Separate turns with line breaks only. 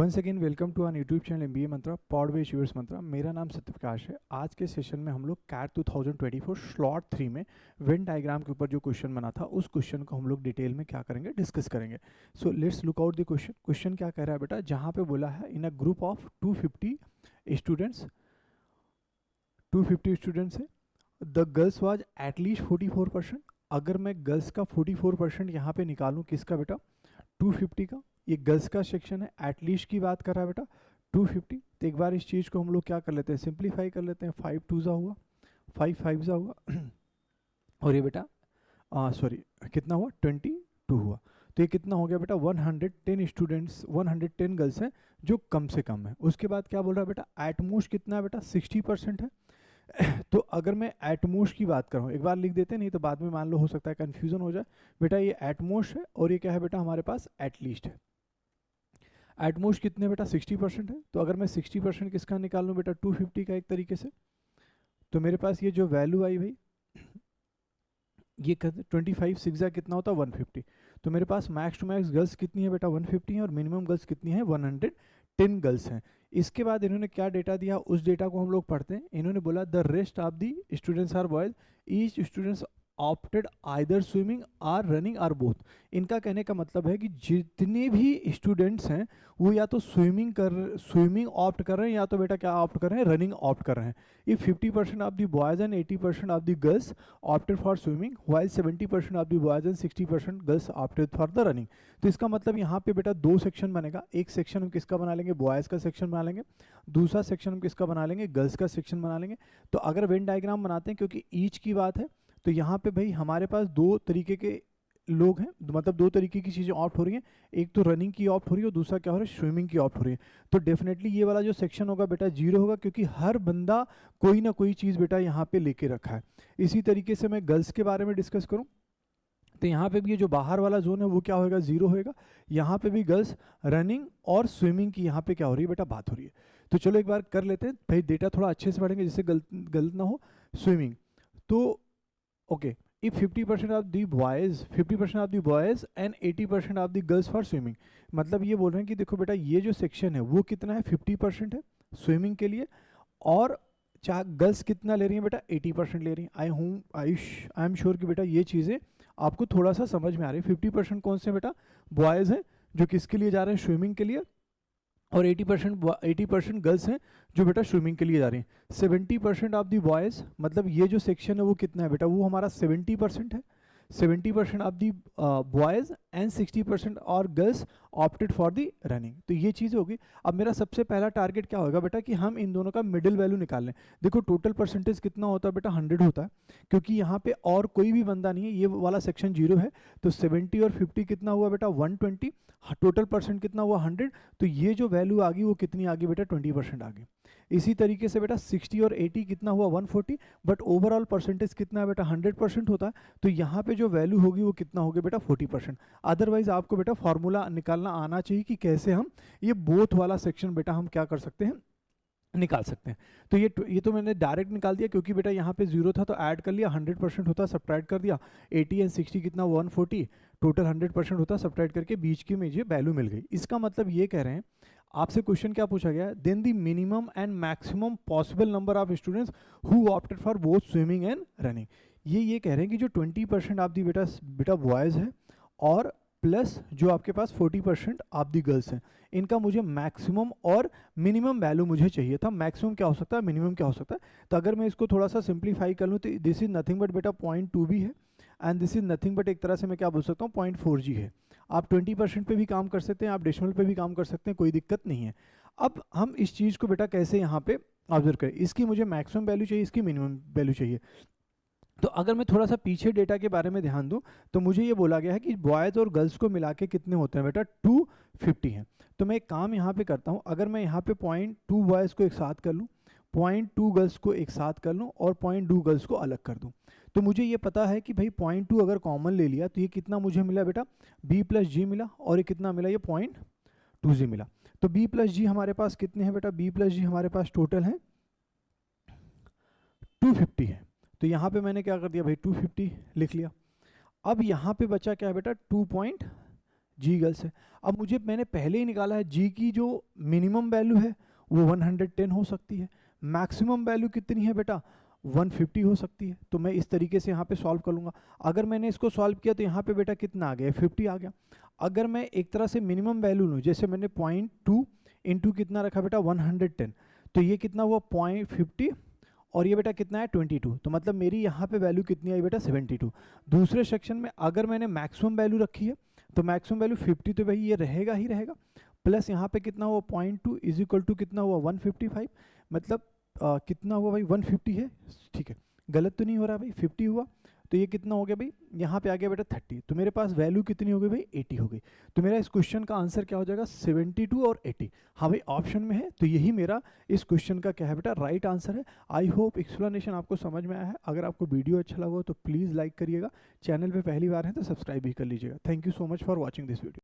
Once again welcome to our YouTube channel MBA Mantra pod by US Mantra. मेरा नाम सत्यप्रकाश है। आज के सेशन में हम लोग कैट 2024 स्लॉट 3 में वेन डायग्राम के ऊपर जो क्वेश्चन बना था उस क्वेश्चन को हम लोग डिटेल में क्या करेंगे, डिस्कस करेंगे। So let's look out the question. Question क्या कह रहा है बेटा, जहाँ पे बोला है in a group of 250 students, 250 students है, द गर्ल्स वाज एटलीस्ट 44%। अगर मैं गर्ल्स का 44% यहाँ पे निकालूँ, किसका बेटा, 250 का, ये गर्ल्स का सेक्शन है, एटलीस्ट की बात कर रहा है बेटा 250। तो एक बार इस चीज़ को हम लोग क्या कर लेते हैं, सिंप्लीफाई कर लेते हैं। 5 2 जा हुआ, 5 5 जा हुआ और ये बेटा सॉरी कितना हुआ, 22 हुआ। तो ये कितना हो गया बेटा, 110 स्टूडेंट्स, 110 गर्ल्स हैं जो कम से कम है। उसके बाद क्या बोल रहा है बेटा, एटमोस्ट कितना है बेटा, 60% है। तो अगर मैं एटमोस्ट की बात करूँ, एक बार लिख देते हैं, नहीं तो बाद में मान लो हो सकता है कंफ्यूजन हो जाए। बेटा ये एटमोस्ट है और ये क्या है बेटा, हमारे पास एटलीस्ट है। एटमोस्ट कितने बेटा, 60% है। तो अगर मैं 60% किसका निकाल लूँ बेटा, 250 का एक तरीके से, तो मेरे पास ये जो वैल्यू आई भाई, ये 25 6 कितना होता है, 150। तो मेरे पास मैक्स टू मैक्स गर्ल्स कितनी है बेटा, 150 है, और मिनिमम गर्ल्स कितनी है, 110 गर्ल्स हैं। इसके बाद इन्होंने क्या डेटा दिया, उस डेटा को हम लोग पढ़ते हैं। इन्होंने बोला the rest of the students are boys, each students opted either swimming or running or both. इनका कहने का मतलब है कि जितने भी स्टूडेंट्स हैं वो या तो स्विमिंग ऑप्ट कर रहे हैं, या तो बेटा क्या ऑप्ट कर रहे हैं, रनिंग ऑप्ट कर रहे हैं। If 50% of the boys and 80% of the girls opted for swimming, while 70% of the boys and 60% girls opted for the running. तो इसका मतलब यहाँ पे बेटा दो सेक्शन बनेगा। एक सेक्शन हम किसका बना लेंगे, बॉयज का सेक्शन बना लेंगे। दूसरा सेक्शन हम किसका बना लेंगे, गर्ल्स का सेक्शन बना लेंगे। तो अगर वेन डायग्राम बनाते हैं, क्योंकि ईच की बात है, तो यहाँ पे भाई हमारे पास दो तरीके के लोग हैं, मतलब दो तरीके की चीज़ें ऑप्ट हो रही हैं। एक तो रनिंग की ऑप्ट हो रही है और दूसरा क्या हो रहा है, स्विमिंग की ऑप्ट हो रही है। तो डेफिनेटली ये वाला जो सेक्शन होगा बेटा 0 होगा, क्योंकि हर बंदा कोई ना कोई चीज़ बेटा यहाँ पे लेके रखा है। इसी तरीके से मैं गर्ल्स के बारे में डिस्कस करूँ, तो यहाँ पे भी ये जो बाहर वाला जोन है वो क्या होगा, 0 होएगा। यहाँ पे भी गर्ल्स रनिंग और स्विमिंग की यहाँ पे क्या हो रही है बेटा, बात हो रही है। तो चलो एक बार कर लेते हैं भाई, डेटा थोड़ा अच्छे से पढ़ेंगे जिससे गलत ना हो। स्विमिंग, तो okay, if 50% of the boys, 50% of the boys and 80% of the girls for swimming, मतलब ये बोल रहे हैं कि देखो बेटा ये जो सेक्शन है वो कितना है, 50% है स्विमिंग के लिए, और चाहे गर्ल्स कितना ले रही हैं बेटा, 80% ले रही हैं। आई एम श्योर कि बेटा ये चीज़ें आपको थोड़ा सा समझ में आ रही है। 50% कौन से बेटा, बॉयज़ हैं जो किसके लिए जा रहे हैं, स्विमिंग के लिए, और 80% गर्ल्स हैं जो बेटा स्विमिंग के लिए जा रही हैं। 70% ऑफ द बॉयज़, मतलब ये जो सेक्शन है वो कितना है बेटा, वो हमारा 70% है। 70% ऑफ दी बॉयज़ एंड 60% और girls opted for the running. तो ये चीज़ होगी। अब मेरा सबसे पहला टारगेट क्या होगा बेटा, कि हम इन दोनों का मिडिल वैल्यू निकाल लें। देखो टोटल परसेंटेज कितना होता है बेटा, 100 होता है, क्योंकि यहाँ पे और कोई भी बंदा नहीं है, ये वाला सेक्शन 0 है। तो 70 और 50 कितना हुआ बेटा, 120, टोटल परसेंट कितना हुआ, 100। तो ये जो वैल्यू आ गई वो कितनी आ गई बेटा, 20% आ गई। इसी तरीके से बेटा 60 और 80 कितना हुआ, 140, बट ओवरऑल परसेंटेज कितना है बेटा, 100% होता है। तो यहाँ पे जो वैल्यू होगी वो कितना होगी बेटा, 40%। अदरवाइज आपको बेटा फॉर्मूला निकालना आना चाहिए कि कैसे हम ये बोथ वाला सेक्शन बेटा हम क्या कर सकते हैं, निकाल सकते हैं। तो ये तो मैंने डायरेक्ट निकाल दिया, क्योंकि बेटा यहाँ पे 0 था तो ऐड कर लिया, 100% होता सब्ट्रैक्ट कर दिया। 80 एंड 60 कितना, 140, टोटल 100% होता सब्ट्रैक्ट करके बीच की मुझे वैल्यू मिल गई। इसका मतलब ये कह रहे हैं, आपसे क्वेश्चन क्या पूछा गया, then the minimum and maximum possible number of students who opted for both swimming and running. ये कह रहे हैं कि जो 20% ऑफ दी बेटा बॉयज़ है, और प्लस जो आपके पास 40% ऑफ दी गर्ल्स हैं, इनका मुझे मैक्सिमम और मिनिमम वैल्यू मुझे चाहिए था। मैक्सिमम क्या हो सकता है, मिनिमम क्या हो सकता है। तो अगर मैं इसको थोड़ा सा सिंप्लीफाई कर लूँ, तो दिस इज नथिंग बट बेटा 0.2 भी है, and this is nothing but एक तरह से मैं क्या बोल सकता हूँ, 0.4G है। आप 20% पे भी काम कर सकते हैं, आप डेसिमल पे भी काम कर सकते हैं, कोई दिक्कत नहीं है। अब हम इस चीज़ को बेटा कैसे यहाँ पे ऑब्जर्व करें, इसकी मुझे मैक्सिमम वैल्यू चाहिए, इसकी मिनिमम वैल्यू चाहिए। तो अगर मैं थोड़ा सा पीछे डेटा के बारे में ध्यान दूं, तो मुझे ये बोला गया है कि बॉयज़ और गर्ल्स को मिला के कितने होते हैं बेटा, 250 हैं। तो मैं एक काम यहाँ पे करता हूँ, अगर मैं यहाँ पे 0.2 बॉयज़ को एक साथ कर लूँ, 0.2 गर्ल्स को एक साथ कर लूँ, और 0.2 गर्ल्स को अलग कर दूँ, तो मुझे ये पता है कि भाई 0.2 अगर कॉमन ले लिया तो ये कितना मुझे मिला बेटा, B+G मिला, और ये कितना मिला, ये 0.2G मिला। तो B+G हमारे पास कितने हैं बेटा, B+G हमारे पास टोटल है 250 है। तो यहाँ पे मैंने क्या कर दिया भाई, 250 लिख लिया। अब यहाँ पे बचा क्या है बेटा, जी गर्ल्स है। अब मुझे मैंने पहले ही निकाला है जी की जो मिनिमम वैल्यू है वो 110 हो सकती है, मैक्सिमम वैल्यू कितनी है बेटा 150 हो सकती है। तो मैं इस तरीके से यहाँ पे सॉल्व कर लूँगा। अगर मैंने इसको सॉल्व किया तो यहाँ पे बेटा कितना आ गया 50 आ गया। अगर मैं एक तरह से मिनिमम वैल्यू लूँ, जैसे मैंने 0.2 इंटू कितना रखा बेटा 110, तो ये कितना हुआ 0.50 और ये बेटा कितना है 22, तो मतलब मेरी यहाँ पे वैल्यू कितनी आई बेटा 72। दूसरे सेक्शन में अगर मैंने मैक्सिमम वैल्यू रखी है तो मैक्सिमम वैल्यू 50, तो भाई ये रहेगा ही रहेगा, प्लस यहाँ पे कितना हुआ 0.2 इज इक्वल टू कितना हुआ 155, मतलब कितना हुआ भाई 150 है, ठीक है गलत तो नहीं हो रहा भाई 50 हुआ, तो ये कितना हो गया भाई यहाँ पे आ गया बेटा 30, तो मेरे पास वैल्यू कितनी हो गई भाई 80 हो गई। तो मेरा इस क्वेश्चन का आंसर क्या हो जाएगा 72 और 80। हाँ भाई ऑप्शन में है, तो यही मेरा इस क्वेश्चन का क्या है बेटा राइट आंसर है। आई होप एक्सप्लेनेशन आपको समझ में आया है। अगर आपको वीडियो अच्छा लगा हो तो प्लीज़ लाइक करिएगा, चैनल पे पहली बार है तो सब्सक्राइब भी कर लीजिएगा। Thank you so much for watching this video.